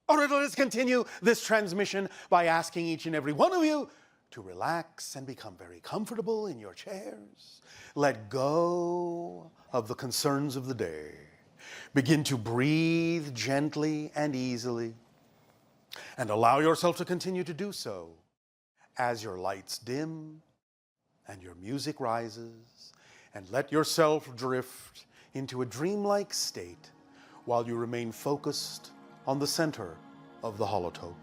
All right, let us continue this transmission by asking each and every one of you to relax and become very comfortable in your chairs. Let go of the concerns of the day. Begin to breathe gently and easily, and allow yourself to continue to do so as your lights dim and your music rises, and let yourself drift into a dreamlike state while you remain focused on the center of the holotope.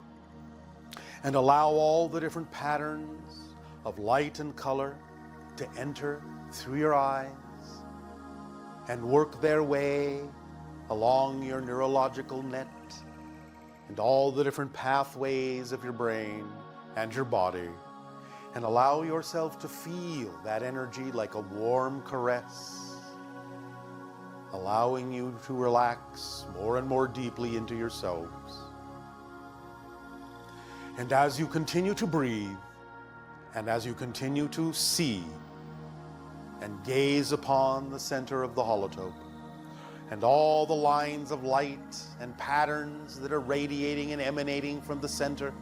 And allow all the different patterns of light and color to enter through your eyes and work their way along your neurological net and all the different pathways of your brain and your body, and allow yourself to feel that energy like a warm caress, allowing you to relax more and more deeply into yourselves. And as you continue to breathe, and as you continue to see and gaze upon the center of the holotope, and all the lines of light and patterns that are radiating and emanating from the center,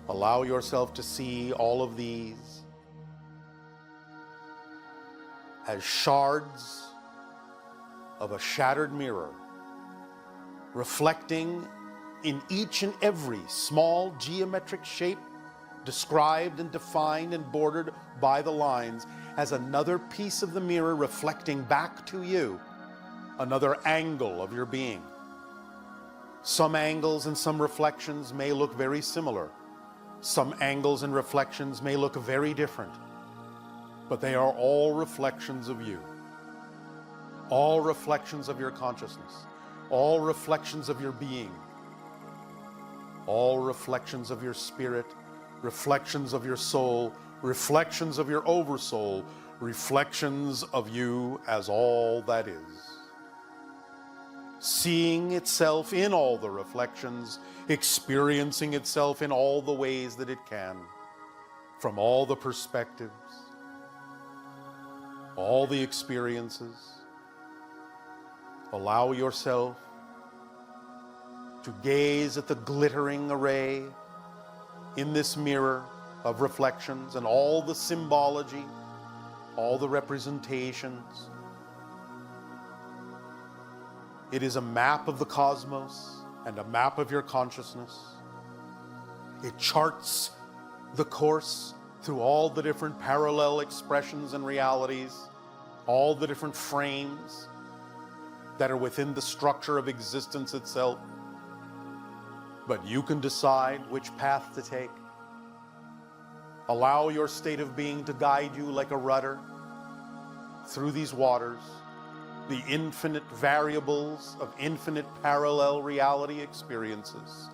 allow yourself to see all of these as shards of a shattered mirror, reflecting in each and every small geometric shape described and defined and bordered by the lines as another piece of the mirror reflecting back to you another angle of your being. Some angles and some reflections may look very similar. Some angles and reflections may look very different, but they are all reflections of you. All reflections of your consciousness. All reflections of your being. All reflections of your spirit, reflections of your soul, reflections of your oversoul, reflections of you as all that is. Seeing itself in all the reflections, experiencing itself in all the ways that it can, from all the perspectives, all the experiences. Allow yourself to gaze at the glittering array in this mirror of reflections and all the symbology, all the representations. It is a map of the cosmos and a map of your consciousness. It charts the course through all the different parallel expressions and realities, all the different frames that are within the structure of existence itself. But you can decide which path to take. Allow your state of being to guide you like a rudder through these waters, the infinite variables of infinite parallel reality experiences,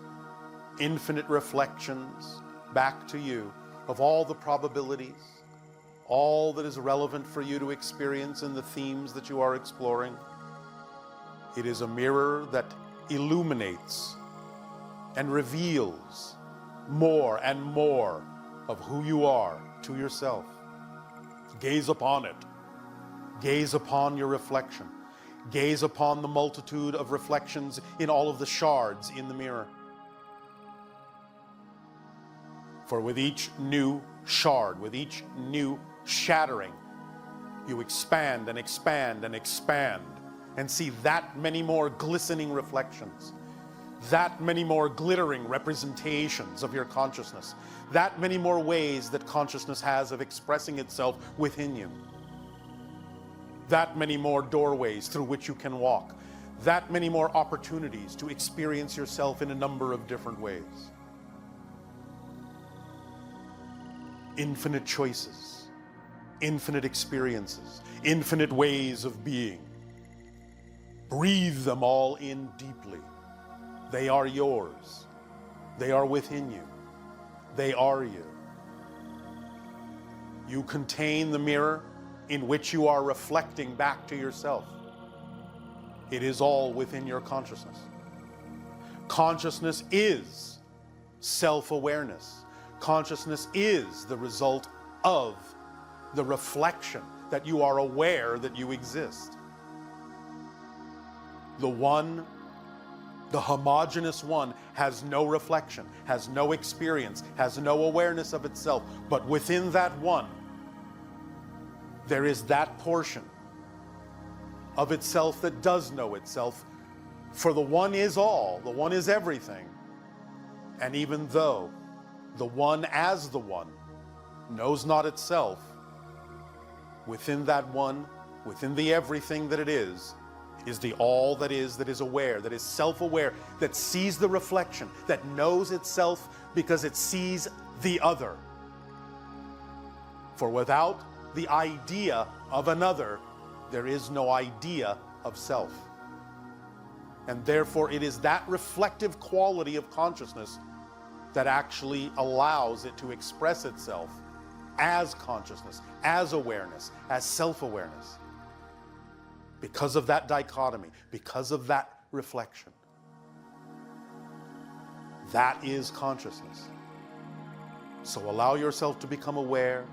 infinite reflections back to you of all the probabilities, all that is relevant for you to experience in the themes that you are exploring. It is a mirror that illuminates and reveals more and more of who you are to yourself. Gaze upon it. Gaze upon your reflection. Gaze upon the multitude of reflections in all of the shards in the mirror. For with each new shard, with each new shattering, you expand and expand and expand and see that many more glistening reflections, that many more glittering representations of your consciousness, that many more ways that consciousness has of expressing itself within you, that many more doorways through which you can walk, that many more opportunities to experience yourself in a number of different ways. Infinite choices, infinite experiences, infinite ways of being. Breathe them all in deeply. They are yours. They are within you. They are you. You contain the mirror in which you are reflecting back to yourself. It is all within your consciousness. Consciousness is self-awareness. Consciousness is the result of the reflection that you are aware that you exist. The one The homogeneous one has no reflection, has no experience, has no awareness of itself. But within that one, there is that portion of itself that does know itself. For the one is all, the one is everything. And even though the one as the one knows not itself, within that one, within the everything that it is the all that is aware, that is self-aware, that sees the reflection, that knows itself because it sees the other. For without the idea of another, there is no idea of self. And therefore it is that reflective quality of consciousness that actually allows it to express itself as consciousness, as awareness, as self-awareness. Because of that dichotomy, because of that reflection. That is consciousness. So allow yourself to become aware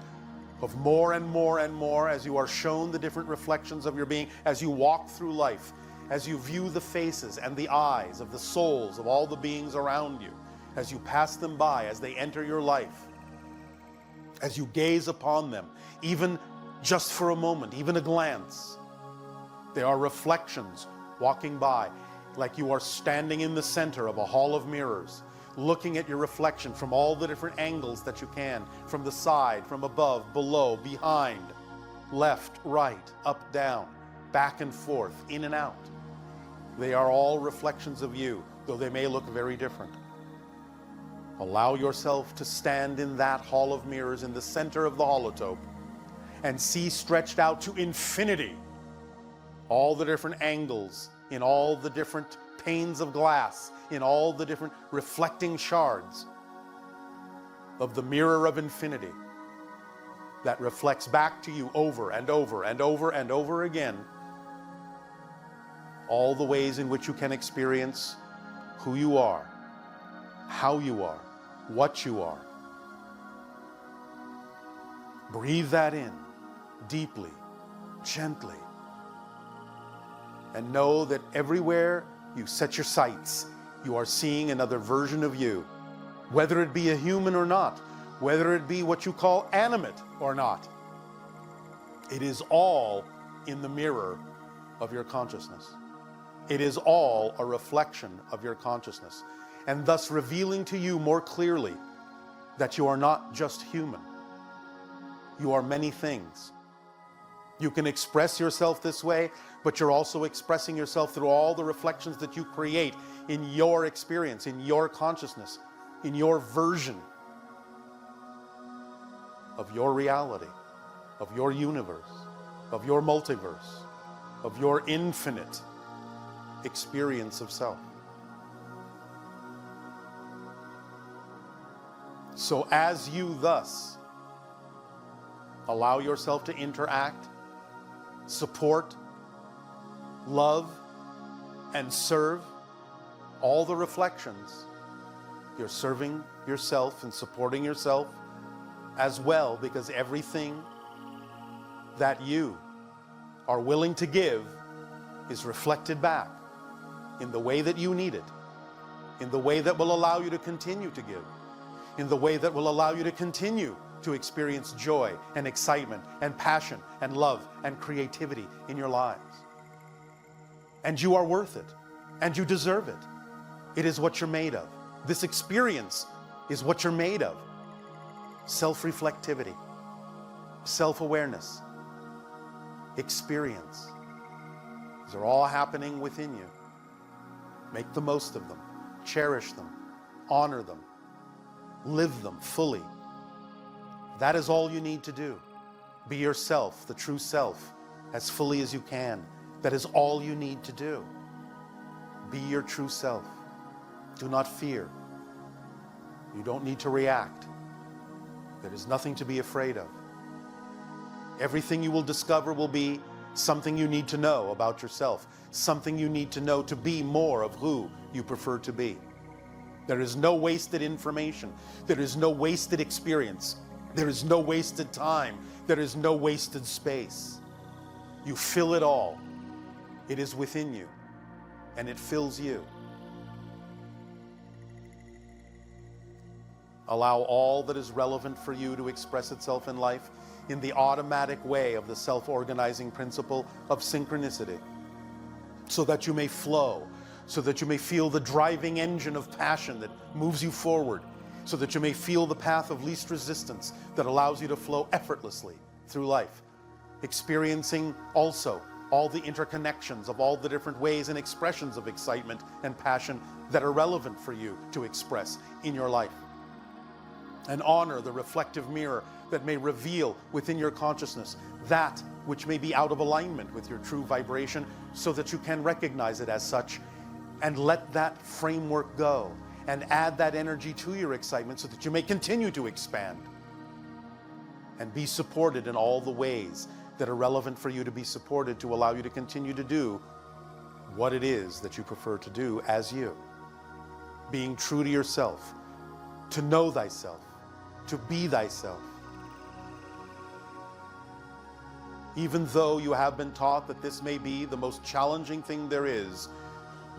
of more and more and more as you are shown the different reflections of your being, as you walk through life, as you view the faces and the eyes of the souls of all the beings around you, as you pass them by, as they enter your life, as you gaze upon them, even just for a moment, even a glance. They are reflections walking by, like you are standing in the center of a hall of mirrors, looking at your reflection from all the different angles that you can, from the side, from above, below, behind, left, right, up, down, back and forth, in and out. They are all reflections of you, though they may look very different. Allow yourself to stand in that hall of mirrors in the center of the holotope and see stretched out to infinity all the different angles, in all the different panes of glass, in all the different reflecting shards of the mirror of infinity that reflects back to you over and over and over and over again all the ways in which you can experience who you are, how you are, what you are. Breathe that in deeply, gently. And know that everywhere you set your sights, you are seeing another version of you, whether it be a human or not, whether it be what you call animate or not. It is all in the mirror of your consciousness. It is all a reflection of your consciousness, and thus revealing to you more clearly that you are not just human. You are many things. You can express yourself this way, but you're also expressing yourself through all the reflections that you create in your experience, in your consciousness, in your version of your reality, of your universe, of your multiverse, of your infinite experience of self. So as you thus allow yourself to interact, support, love, and serve all the reflections, you're serving yourself and supporting yourself as well, because everything that you are willing to give is reflected back in the way that you need it, in the way that will allow you to continue to give, in the way that will allow you to continue to experience joy and excitement and passion and love and creativity in your lives. And you are worth it, and you deserve it. It is what you're made of. This experience is what you're made of. Self-reflectivity, self-awareness, experience. These are all happening within you. Make the most of them, cherish them, honor them, live them fully. That is all you need to do. Be yourself, the true self, as fully as you can. That is all you need to do. Be your true self. Do not fear. You don't need to react. There is nothing to be afraid of. Everything you will discover will be something you need to know about yourself, something you need to know to be more of who you prefer to be. There is no wasted information. There is no wasted experience. There is no wasted time. There is no wasted space. You fill it all. It is within you, and it fills you. Allow all that is relevant for you to express itself in life in the automatic way of the self-organizing principle of synchronicity, so that you may flow, so that you may feel the driving engine of passion that moves you forward, so that you may feel the path of least resistance that allows you to flow effortlessly through life, experiencing also all the interconnections of all the different ways and expressions of excitement and passion that are relevant for you to express in your life. And honor the reflective mirror that may reveal within your consciousness that which may be out of alignment with your true vibration, so that you can recognize it as such and let that framework go and add that energy to your excitement so that you may continue to expand and be supported in all the ways that are relevant for you to be supported, to allow you to continue to do what it is that you prefer to do as you. Being true to yourself, to know thyself, to be thyself. Even though you have been taught that this may be the most challenging thing there is,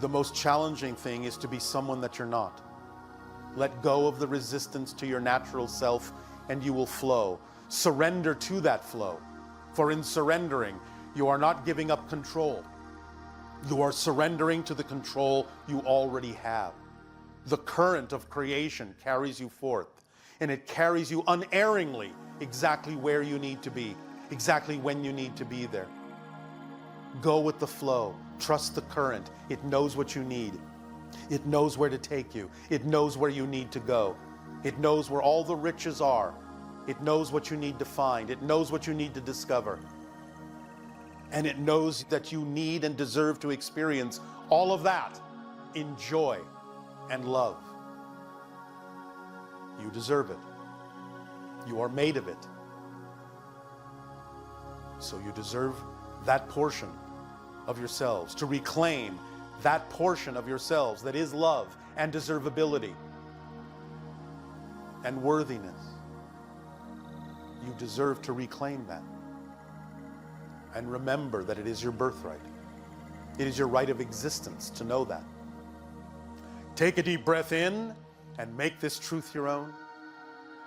the most challenging thing is to be someone that you're not. Let go of the resistance to your natural self and you will flow. Surrender to that flow. For in surrendering, you are not giving up control. You are surrendering to the control you already have. The current of creation carries you forth, and it carries you unerringly exactly where you need to be, exactly when you need to be there. Go with the flow. Trust the current. It knows what you need. It knows where to take you. It knows where you need to go. It knows where all the riches are. It knows what you need to find. It knows what you need to discover. And it knows that you need and deserve to experience all of that in joy and love. You deserve it. You are made of it. So you deserve that portion of yourselves, to reclaim that portion of yourselves that is love and deservability and worthiness. You deserve to reclaim that. And remember that it is your birthright. It is your right of existence to know that. Take a deep breath in and make this truth your own,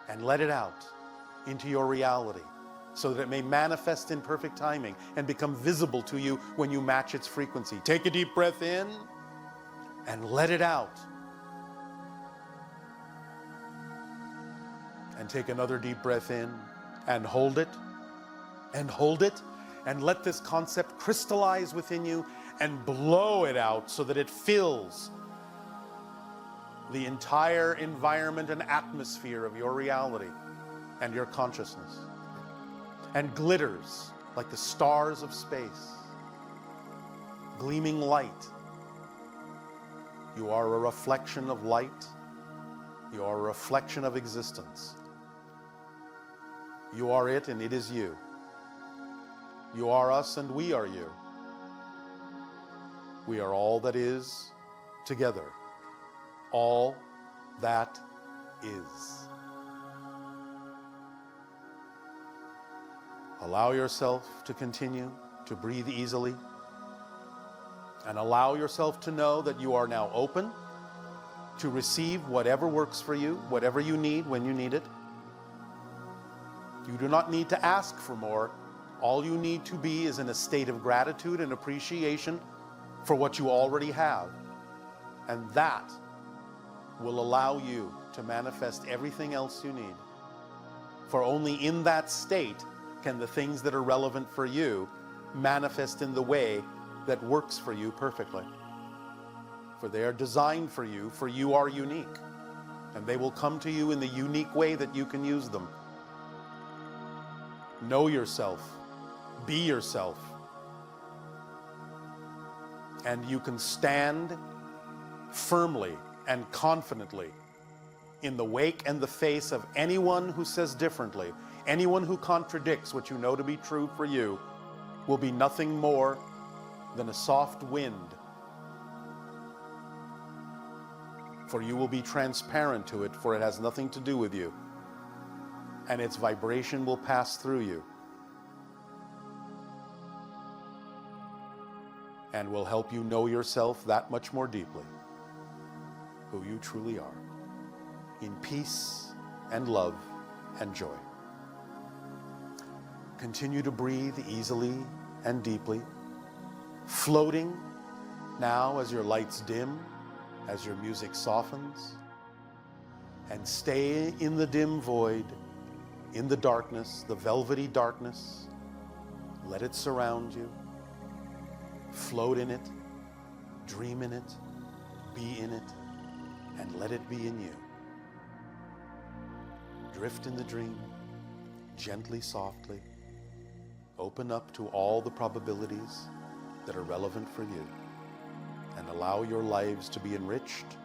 and let it out into your reality so that it may manifest in perfect timing and become visible to you when you match its frequency. Take a deep breath in and let it out. And take another deep breath in and hold it, and hold it, and let this concept crystallize within you and blow it out so that it fills the entire environment and atmosphere of your reality and your consciousness, and glitters like the stars of space, gleaming light. You are a reflection of light. You are a reflection of existence. You are it and it is you. You are us and we are you. We are all that is together. All that is. Allow yourself to continue to breathe easily, and allow yourself to know that you are now open to receive whatever works for you, whatever you need when you need it. You do not need to ask for more. All you need to be is in a state of gratitude and appreciation for what you already have. And that will allow you to manifest everything else you need. For only in that state can the things that are relevant for you manifest in the way that works for you perfectly. For they are designed for you are unique, and they will come to you in the unique way that you can use them. Know yourself, be yourself, and you can stand firmly and confidently in the wake and the face of anyone who says differently. Anyone who contradicts what you know to be true for you will be nothing more than a soft wind. For you will be transparent to it, for it has nothing to do with you, and its vibration will pass through you and will help you know yourself that much more deeply, who you truly are, in peace and love and joy. Continue to breathe easily and deeply, floating now as your lights dim, as your music softens, and stay in the dim void, in the darkness, the velvety darkness. Let it surround you. Float in it, dream in it, be in it, and let it be in you. Drift in the dream, gently, softly. Open up to all the probabilities that are relevant for you, and allow your lives to be enriched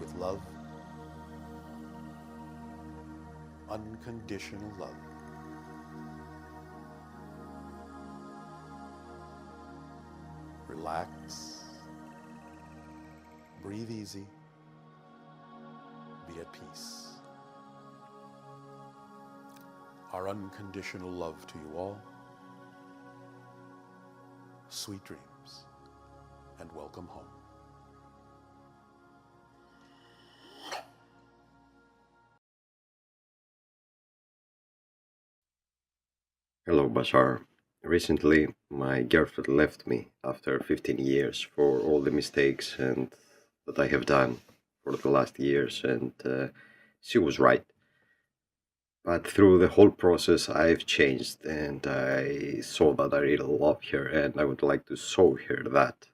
with love, unconditional love. Relax, breathe easy, be at peace. Our unconditional love to you all. Sweet dreams, and welcome home. Hello, Bashar. Recently, my girlfriend left me after 15 years for all the mistakes and that I have done for the last years, and she was right. But through the whole process, I've changed, and I saw that I really love her, and I would like to show her that.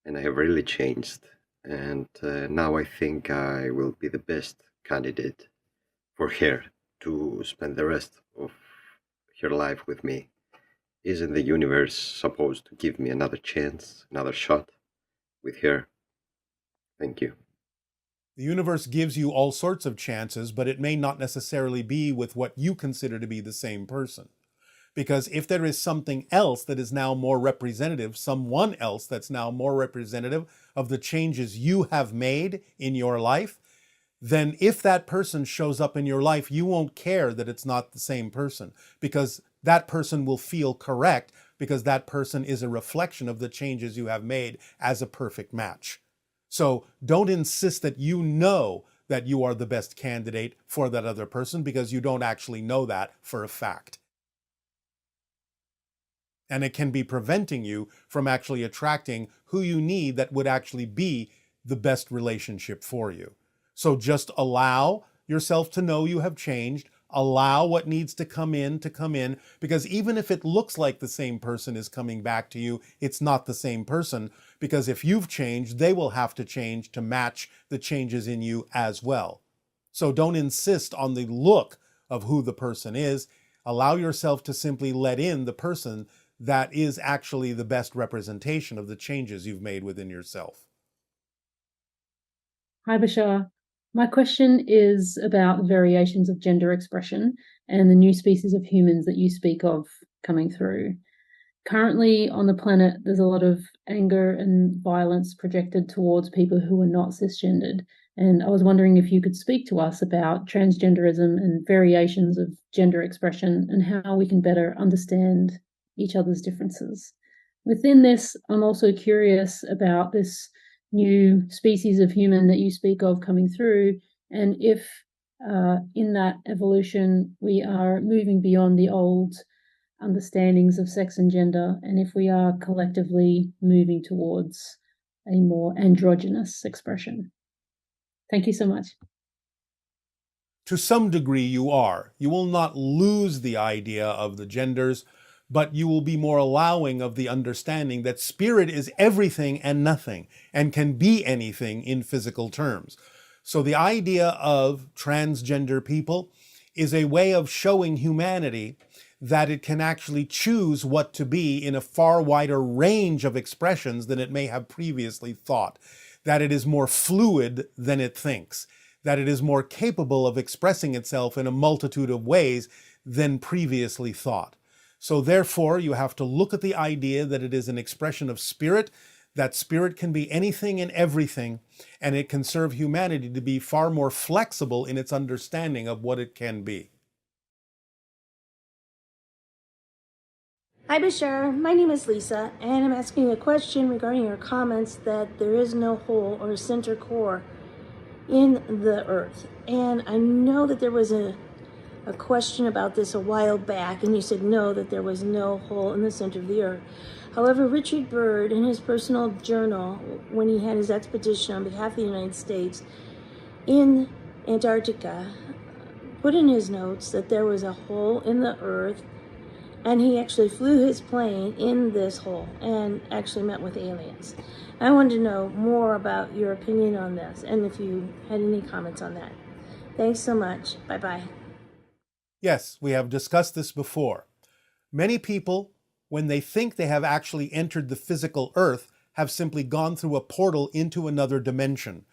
And I have really changed, and now I think I will be the best candidate for her to spend the rest of her life with me. Isn't the universe supposed to give me another chance, another shot with her? Thank you. The universe gives you all sorts of chances, but it may not necessarily be with what you consider to be the same person. Because if there is something else that is now more representative, someone else that's now more representative of the changes you have made in your life, then if that person shows up in your life, you won't care that it's not the same person, because that person will feel correct, because that person is a reflection of the changes you have made as a perfect match. So don't insist that you know that you are the best candidate for that other person, because you don't actually know that for a fact. And it can be preventing you from actually attracting who you need that would actually be the best relationship for you. So just allow yourself to know you have changed. Allow what needs to come in, because even if it looks like the same person is coming back to you, it's not the same person, because if you've changed, they will have to change to match the changes in you as well. So don't insist on the look of who the person is. Allow yourself to simply let in the person that is actually the best representation of the changes you've made within yourself. Hi, Bashar. My question is about variations of gender expression and the new species of humans that you speak of coming through. Currently on the planet, there's a lot of anger and violence projected towards people who are not cisgendered. And I was wondering if you could speak to us about transgenderism and variations of gender expression and how we can better understand each other's differences. Within this, I'm also curious about this new species of human that you speak of coming through, and if in that evolution we are moving beyond the old understandings of sex and gender, and if we are collectively moving towards a more androgynous expression. Thank you so much. To some degree you are. You will not lose the idea of the genders, but you will be more allowing of the understanding that spirit is everything and nothing, and can be anything in physical terms. So the idea of transgender people is a way of showing humanity that it can actually choose what to be in a far wider range of expressions than it may have previously thought, that it is more fluid than it thinks, that it is more capable of expressing itself in a multitude of ways than previously thought. So therefore, you have to look at the idea that it is an expression of spirit, that spirit can be anything and everything, and it can serve humanity to be far more flexible in its understanding of what it can be. Hi Bashar, my name is Lisa, and I'm asking a question regarding your comments that there is no whole or center core. in the earth. And I know that there was a question about this a while back, and you said no, that there was no hole in the center of the earth. However, Richard Byrd, in his personal journal, when he had his expedition on behalf of the United States in Antarctica, put in his notes that there was a hole in the earth, and he actually flew his plane in this hole and actually met with aliens. I wanted to know more about your opinion on this, and if you had any comments on that. Thanks so much. Bye-bye. Yes, we have discussed this before. Many people, when they think they have actually entered the physical earth, have simply gone through a portal into another dimension.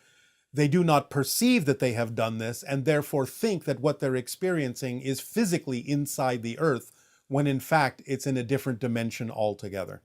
They do not perceive that they have done this and therefore think that what they're experiencing is physically inside the earth, when in fact it's in a different dimension altogether.